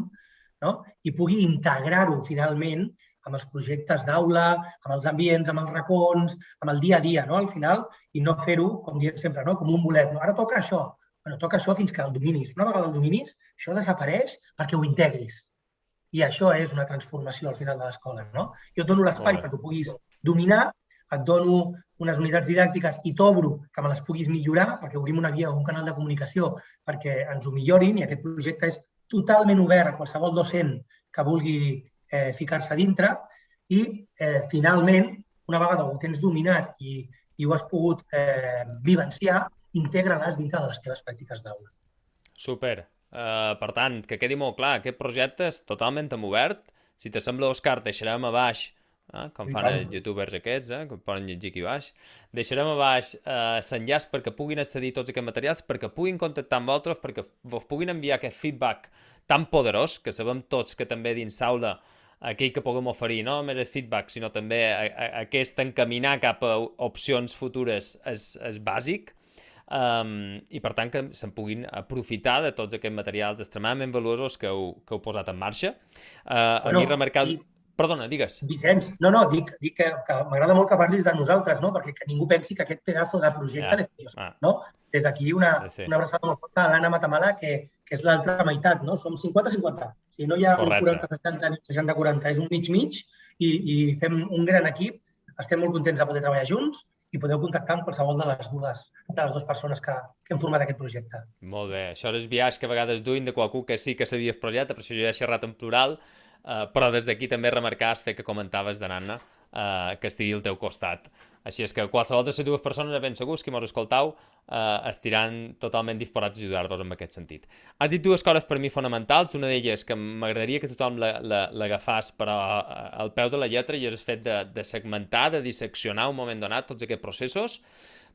no? I pugui integrar-ho finalment amb els projectes d'aula, amb els ambients, amb els racons, amb el dia a dia, no? Al final, i no fer-ho, com diem sempre, no? Com un bolet. No? Ara toca això. Bueno, toca això fins que el dominis. Una vegada el dominis, això desapareix perquè ho integris. I això és una transformació al final de l'escola, no? Jo et dono l'espai perquè ho puguis dominar, et dono unes unitats didàctiques i t'obro que me les puguis millorar, perquè obrim una via o un canal de comunicació perquè ens ho millorin, i aquest projecte és totalment obert a qualsevol docent que vulgui ficar-se dintre, i finalment, una vegada ho tens dominat i ho has pogut vivenciar, integra-les dintre de les teves pràctiques d'aula. Super. Per tant, que quedi molt clar, aquest projecte és totalment en obert. Si te sembla, Òscar, deixarem a baix com I fan tant. els youtubers aquests, que poden llegir aquí baix. Deixarem a baix l'enllaç perquè puguin accedir a tots aquests materials, perquè puguin contactar amb vosaltres, perquè vos puguin enviar aquest feedback tan poderós, que sabem tots que també dins l'aula aquell que puguem oferir, no només el feedback, sinó també aquest encaminar cap a opcions futures és bàsic. I per tant que se'n puguin aprofitar de tots aquests materials extremadament valuosos que heu posat en marxa. A mi remarcar... Perdona, digues. Vicenç, no, dic que m'agrada molt que parlis de nosaltres, no? Perquè que ningú pensi que aquest pedazo de projecte l'he fet jo, no? Des d'aquí una abraçada molt forta a l'Anna Matamala, que és l'altra meitat, no? Som 50-50. O sigui, no hi ha un 40-60 ni 60-40, és un mig-mig i fem un gran equip. Estem molt contents de poder treballar junts i podeu contactar amb qualsevol de les dues persones que hem format aquest projecte. Molt bé. Això és el viatge que a vegades duim de qualcú que sí que sabia el projecte, per això jo he xerrat en plural, però des d'aquí també remarcar el fet que comentaves de Nanna, que estigui al teu costat. Així és que qualsevol de les dues persones, ben segurs que mos escoltau, estiran totalment disposats a ajudar-vos en aquest sentit. Has dit dues coses per mi fonamentals, una d'elles que m'agradaria que tothom l'agafàs però al peu de la lletra, i és el fet de segmentar, de disseccionar un moment donat tots aquests processos,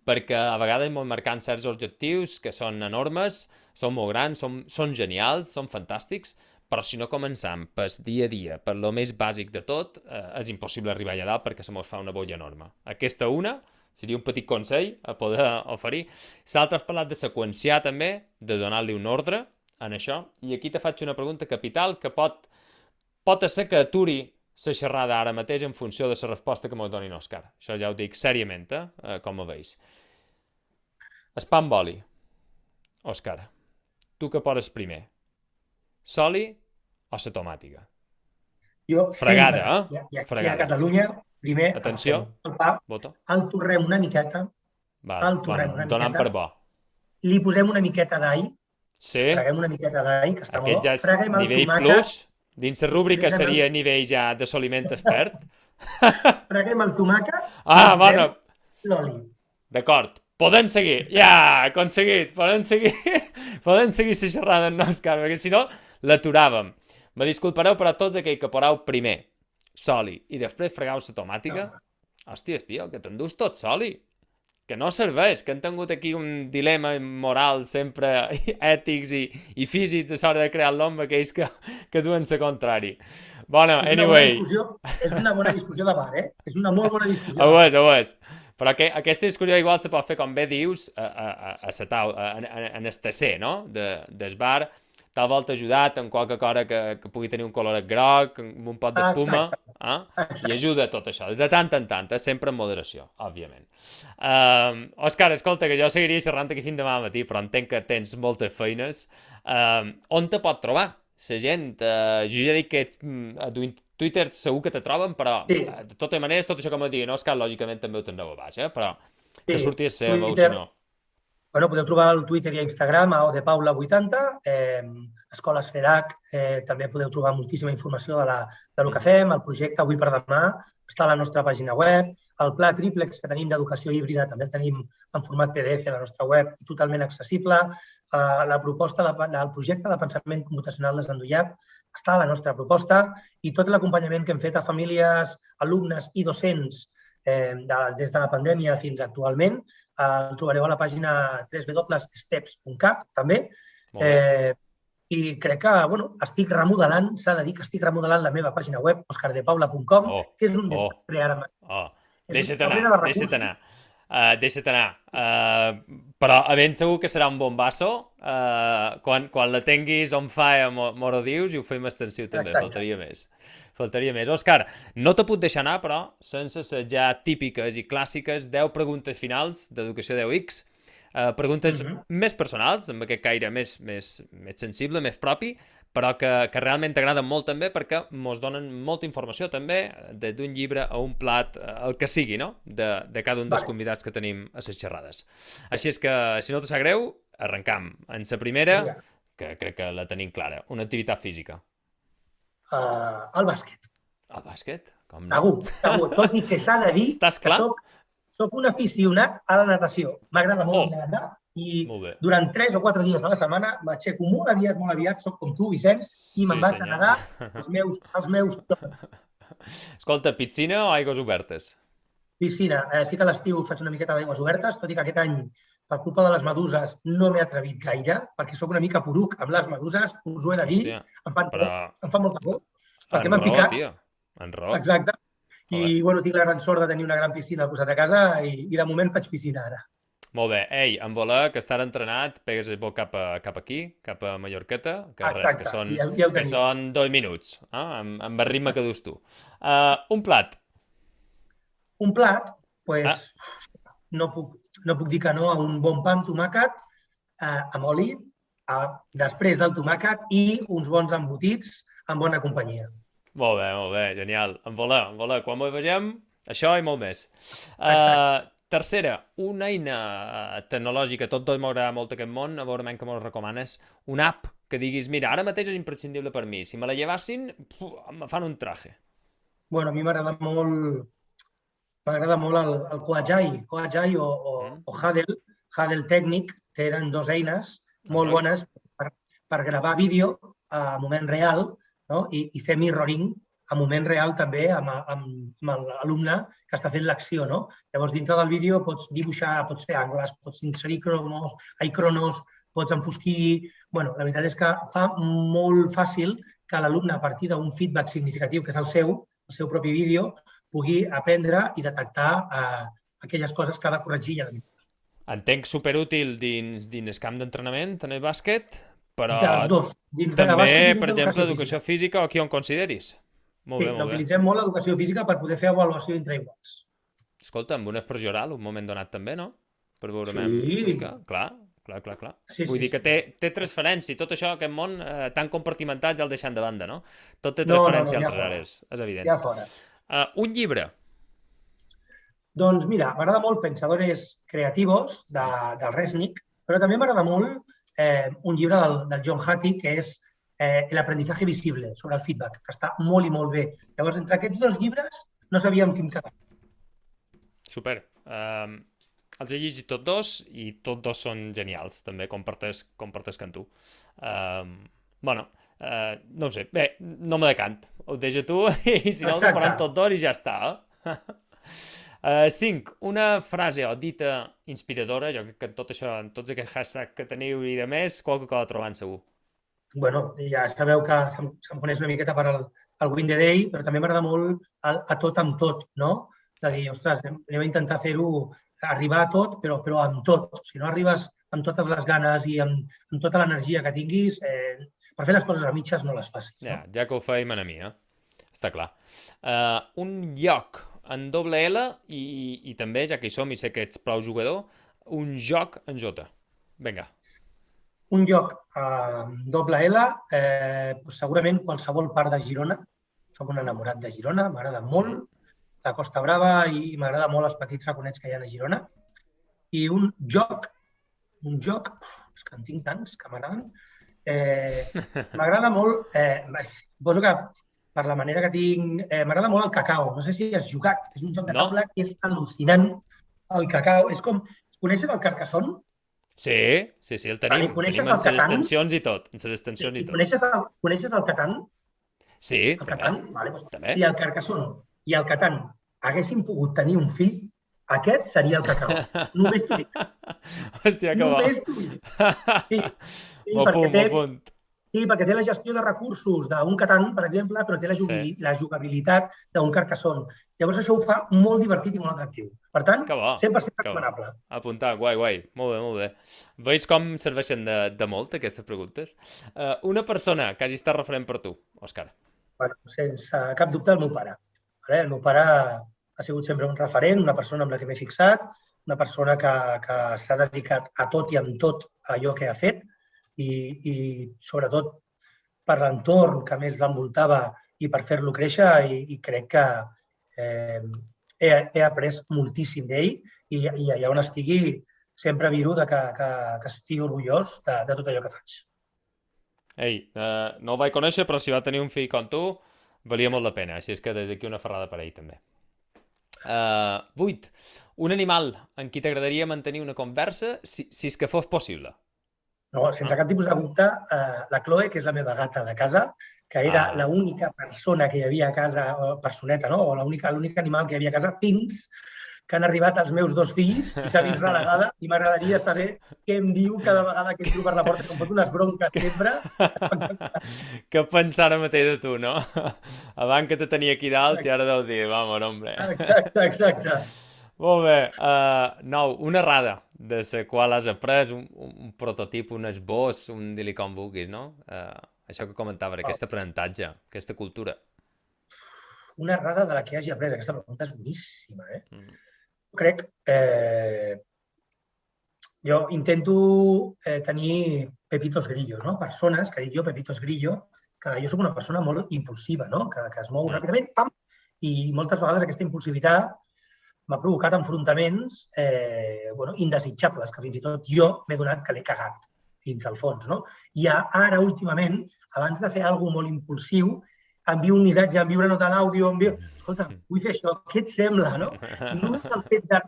perquè a vegades hem marcat certs objectius que són enormes, són molt grans, són genials, són fantàstics, però si no començam pel dia a dia, per lo més bàsic de tot, és impossible arribar allà dalt perquè se mos fa una bolla enorme. Aquesta seria un petit consell a poder oferir. L'altre has parlat de seqüenciar també, de donar-li un ordre en això, i aquí te faig una pregunta capital que pot ser que aturi la xerrada ara mateix en funció de la resposta que m'ho donin Òscar. Això ja ho dic sèriament, com ho veus. El pa amb oli. Òscar, tu què poses primer? Soli o la tomàtica? Jo fregada, sempre, aquí a Catalunya, primer atenció, el pa, el torrem una miqueta, donant per bo. Li posem una miqueta d'all, freguem una miqueta d'all, que està molt bo, freguem el tomàquet. Plus, dins la rúbrica seria nivell ja d'assoliment expert. Freguem el tomàquet i l'oli. D'acord. Podem seguir, ja, aconseguit, podem seguir la xerrada amb Òscar, perquè si no, l'aturàvem. Me disculpareu, però tots aquells que porau primer soli i després fregau la tomàtica, hòsties, tio, que t'endús tot soli, que no serveix, que han tingut aquí un dilema moral sempre ètics i físics a l'hora de crear l'home, aquells que duen la contrari. Bueno, anyway. És una bona discussió de bar, És una molt bona discussió. Ho és. Però aquesta discussió igual se pot fer, com bé dius, en el taser, no?, del bar. Tal volta ajudat amb qualque cosa que pugui tenir un coloret groc, amb un pot d'espuma, i ajuda a tot això. De tant en tant, sempre en moderació, òbviament. Òscar, escolta, que jo seguiria xerrant aquí fins demà al matí, però entenc que tens moltes feines. On te pot trobar la gent? Jo ja dic que a Twitter segur que te troben, però de totes maneres, tot això que m'ho digui Òscar, lògicament també ho tindreu a baix, però que surti a ser veu, si no. Bueno, podeu trobar al Twitter i a Instagram a odepaula80, Escoles FEDAC, també podeu trobar moltíssima informació de lo que fem, el projecte Avui per Demà, està a la nostra pàgina web, el pla triplex que tenim d'educació híbrida també el tenim en format PDF a la nostra web i totalment accessible, la proposta del projecte de pensament computacional de Sandullat està a la nostra proposta i tot l'acompanyament que hem fet a famílies, alumnes i docents des de la pandèmia fins actualment el trobareu a la pàgina www.steps.cat també. I crec que estic remodelant, s'ha de dir que estic remodelant la meva pàgina web, oscardepaula.com, que és un desastre ara mateix. Deixa't anar. Però ben segur que serà un bombasso. Quan la tinguis on fire, m'ho dius i ho fem extensiu també, faltaria més. Òscar, no te puc deixar anar, però, sense ser ja típiques i clàssiques 10 preguntes finals d'Educació 10X, preguntes més personals, amb aquest caire més sensible, més propi, però que realment t'agraden molt també perquè mos donen molta informació també d'un llibre a un plat, el que sigui, no?, de cada un dels convidats que tenim a les xerrades. Així és que, si no te sap greu, arrencam. En la primera, que crec que la tenim clara, una activitat física. El bàsquet. El bàsquet? Com no? Segur. Tot i que s'ha de dir que soc un aficionat a la natació. M'agrada molt nedar i durant 3 o 4 dies de la setmana m'aixeco molt aviat, soc com tu, Vicenç, i me'n vaig a nedar els meus Escolta, piscina o aigües obertes? Piscina. Sí que a l'estiu faig una miqueta d'aigües obertes, tot i que aquest any, per culpa de les meduses, no m'he atrevit gaire, perquè sóc una mica poruc amb les meduses, us ho he de dir, Hòstia, em fan però por, em fan molta por, perquè en m'han raó, picat, tio. En raó. exacte, Joder. i bueno, tinc la gran sort de tenir una gran piscina al costat de casa i de moment faig piscina ara. Molt bé. Ei, en voler que estar entrenat, pegues el vol cap aquí, cap a Mallorqueta, que res, Exacte, ja ho que tenim. són 2 minuts, amb el ritme que dus tu. Un plat. Un plat, Ah, pues, no puc dir que no a un bon pa amb tomàquet, amb oli, després del tomàquet i uns bons embotits amb bona companyia. molt bé, genial. En voler. Quan ho vegem, això i molt més. Exacte. Tercera, una eina tecnològica, tot m'agrada molt aquest món, a veure que me'l recomanes, una app que diguis, mira, ara mateix és imprescindible per mi, si me la llevassin, me fan un traje. Bueno, a mi m'agrada molt el Koajai Mm? o Hadel. Hadel Tècnic tenen dues eines En molt rotllo? bones per gravar vídeo a moment real, no? I fer mirroring a moment real també amb l'alumne que està fent l'acció. No? Llavors, dintre del vídeo pots dibuixar, pots fer angles, pots inserir cronos, pots enfosquir... Bueno, la veritat és que fa molt fàcil que l'alumne, a partir d'un feedback significatiu, que és el seu propi vídeo, pugui aprendre i detectar aquelles coses que ha de corregir i ha de millorar. Entenc superútil dins camp d'entrenament, en el bàsquet, però Dels dos, dins de també, bàsquet i dins per exemple, d'educació educació física. física o qui on consideris. Molt Sí, bé, molt bé. utilitzem molt l'educació física per poder fer avaluació entre iguals. Escolta, amb una expressió oral, un moment donat també, no? Per veure una Sí, mica. Clar. sí, Vull sí. dir que té transferència i tot això, aquest món tan compartimentat ja el deixant de banda, no? Tot té No, transferència a ja altres fora, àrees, és evident. ja fora. Un llibre. Doncs mira, m'agrada molt Pensadores Creativos del Resnick, però també m'agrada molt un llibre del John Hattie que és El aprendizaje visible, sobre el feedback, que està molt i molt bé. Llavors, entre aquests dos llibres no sabíem quin quedar. Super. Els he llegit tots dos i tots dos són genials, també comparteix que en tu. Bueno, no ho sé, bé, no me decant. Ho deixo tu i si no els Exacte. faran tots dos i ja està. 5. Una frase o dita inspiradora, jo crec que en tot això, en tots aquests hashtags que teniu i de més, qualque cosa trobant segur. Bueno, ja sabeu que se'm coneix una miqueta per el Win the Day, però també m'agrada molt a tot amb tot, no? De dir, ostres, anem a intentar fer-ho, arribar a tot, però amb tot. Si no arribes amb totes les ganes i amb tota l'energia que tinguis, per fer les coses a mitges no les facis. No? Ja que ho feim a mi, està clar. Un lloc en doble L i també, ja que hi som i sé que ets prou jugador, un joc en J. Vinga. Un lloc amb doble L, doncs segurament qualsevol part de Girona. Soc un enamorat de Girona, m'agrada molt la Costa Brava i m'agrada molt els petits raconets que hi ha a Girona. I un joc, és que en tinc tants que m'agraden, m'agrada molt, suposo que per la manera que tinc, m'agrada molt el cacau. No sé si has jugat, és un joc de taula que és al·lucinant. El cacau, és com... Coneixes el Carcassonne? Sí, el tenim. Coneixes Tenim el en les Catan? extensions i tot. I coneixes el Catan? Sí, El Catan? Vale, doncs, també. si el Carcassonne i el Catan haguessin pogut tenir un fill, aquest seria el cacau. Només t'ho dic. Hòstia, que bo. Només t'ho dic. Sí, M'apunt. Sí, perquè té la gestió de recursos d'un Catan, per exemple, però té la jugabilitat d'un Carcassonne. Llavors això ho fa molt divertit i molt atractiu. Per tant, 100% recomanable. Apuntar, guai. Molt bé. Veus com serveixen de molt aquestes preguntes? Una persona que hagi estat referent per tu, Òscar. Bueno, sense cap dubte, el meu pare. El meu pare ha sigut sempre un referent, una persona amb la que m'he fixat, una persona que s'ha dedicat a tot i amb tot allò que ha fet i sobretot per l'entorn que més l'envoltava i per fer-lo créixer i crec que he après moltíssim d'ell i allà on estigui sempre viro que estigui orgullós de tot allò que faig. Ei, no el vaig conèixer, però si va tenir un fill com tu, valia molt la pena, així és que des d'aquí una ferrada per ell també. 8. Un animal en qui t'agradaria mantenir una conversa si és que fos possible. No, sense cap tipus de dubte, la Chloe, que és la meva gata de casa, que era l'única persona que hi havia a casa, o personeta, no? O l'únic animal que hi havia a casa, fins que han arribat els meus 2 fills i s'ha vist relegada i m'agradaria saber què em diu cada vegada que entro per la porta, que em fot unes bronques sempre. Què pensar ara mateix de tu, no? Abans que te tenia aquí dalt i ara deu dir, vamos, hombre. Exacte. Molt bé. Nou, una errada de la qual has après un prototip, un esbós, un dir-li com vulguis, no? Això que comentava, aquest aprenentatge, aquesta cultura. Una errada de la que hagi après. Aquesta pregunta és boníssima, Crec, jo intento tenir pepitos grillos, no? Persones, que dic jo, pepitos grillo, que jo sóc una persona molt impulsiva, no? Que es mou ràpidament, pam, i moltes vegades aquesta impulsivitat m'ha provocat enfrontaments indesitjables, que fins i tot jo m'he donat que l'he cagat fins al fons, no? I ara, últimament, abans de fer alguna cosa molt impulsiu, envio un missatge, envio una nota d'àudio, escolta, vull fer això, què et sembla, no? Només el fet de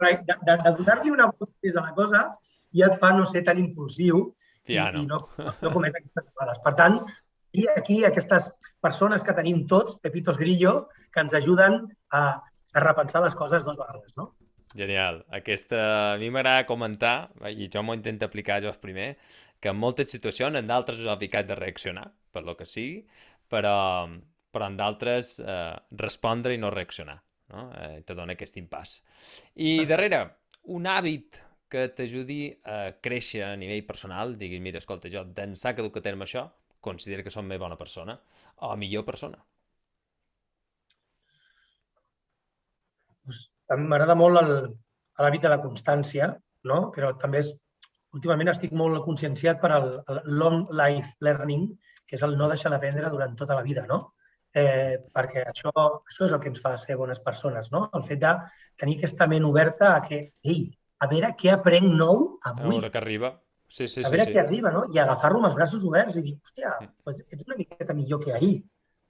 donar-li una volta a la cosa ja et fa no ser tan impulsiu i no cometre aquestes errades. Per tant, aquí aquestes persones que tenim tots, Pepitos Grillo, que ens ajuden a repensar les coses 2 vegades, no? Genial. A mi m'agrada comentar, i jo m'ho intento aplicar jo primer, que en moltes situacions, en d'altres és obvi que has de reaccionar, per lo que sigui, però en d'altres respondre i no reaccionar, no? Te dona aquest impàs. I darrere, un hàbit que t'ajudi a créixer a nivell personal, diguis, mira, escolta, jo d'ençà que duc a terme això, considero que som més bona persona o millor persona. M'agrada molt l'hàbit de la constància, no? Però també últimament estic molt conscienciat per al long life learning, que és el no deixar d'aprendre durant tota la vida, no? Perquè això és el que ens fa ser bones persones, no? El fet de tenir aquesta ment oberta a que, a veure què aprenc nou avui. A veure què arriba. Sí. A veure què arriba, no? I agafar-lo amb els braços oberts i dir, hòstia, ets una miqueta millor que ahir,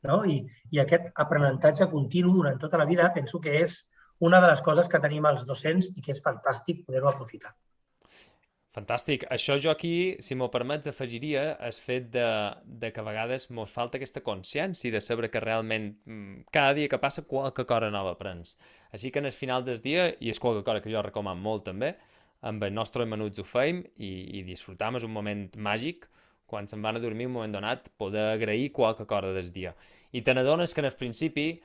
no? I aquest aprenentatge continu durant tota la vida penso que és una de les coses que tenim els docents i que és fantàstic poder-ho aprofitar. Fantàstic. Això jo aquí, si m'ho permets, afegiria el fet de que a vegades mos falta aquesta consciència de saber que realment cada dia que passa qualque cosa nova aprens. Així que en el final del dia, i és qualque cosa que jo recomano molt també, amb els nostres menuts ho feim i disfrutam, és un moment màgic, quan se'n van a dormir un moment donat, poder agrair qualque cosa del dia. I te n'adones que en el principi,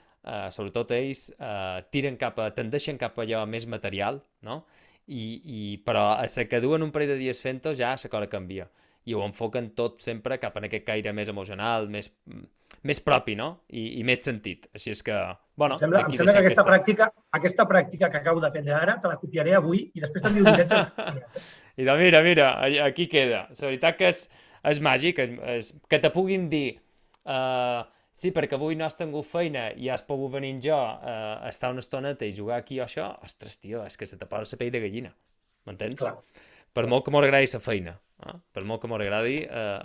sobretot ells, tendeixen cap a allò més material, no? Però a la que duen un parell de dies fent-ho ja la cosa canvia i ho enfoquen tot sempre cap en aquest caire més emocional, més propi, no? I més sentit. Així és que, bueno... Em sembla que aquesta pràctica que acabo d'aprendre ara te la copiaré avui i després t'envio un missatge. I doncs mira, aquí queda. La veritat que és màgic, que te puguin dir sí, perquè avui no has tingut feina i has pogut venir jo a estar una estoneta i jugar aquí o això, ostres, tio, és que se te posa la pell de gallina, m'entens? Per molt que m'agradi la feina, per molt que m'agradi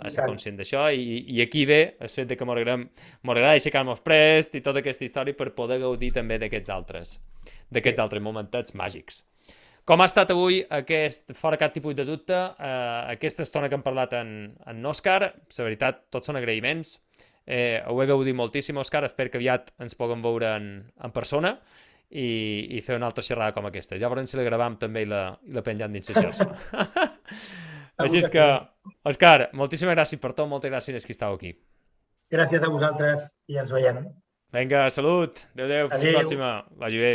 ser conscient d'això, i aquí ve el fet que m'agrada aixecar-me prest i tota aquesta història per poder gaudir també d'aquests altres momentets màgics. Com ha estat avui fora cap tipus de dubte, aquesta estona que hem parlat en Òscar, la veritat, tots són agraïments. Ho he gaudit moltíssim, Òscar, espero que aviat ens puguem veure en persona i fer una altra xerrada com aquesta. Ja veurem si la gravam també i la penjam dins la xarxa. Així és que, Òscar, moltíssimes gràcies per tot, moltes gràcies que estàu aquí. Gràcies a vosaltres i ens veiem. Vinga, salut, adéu, fins la pròxima, vagi bé.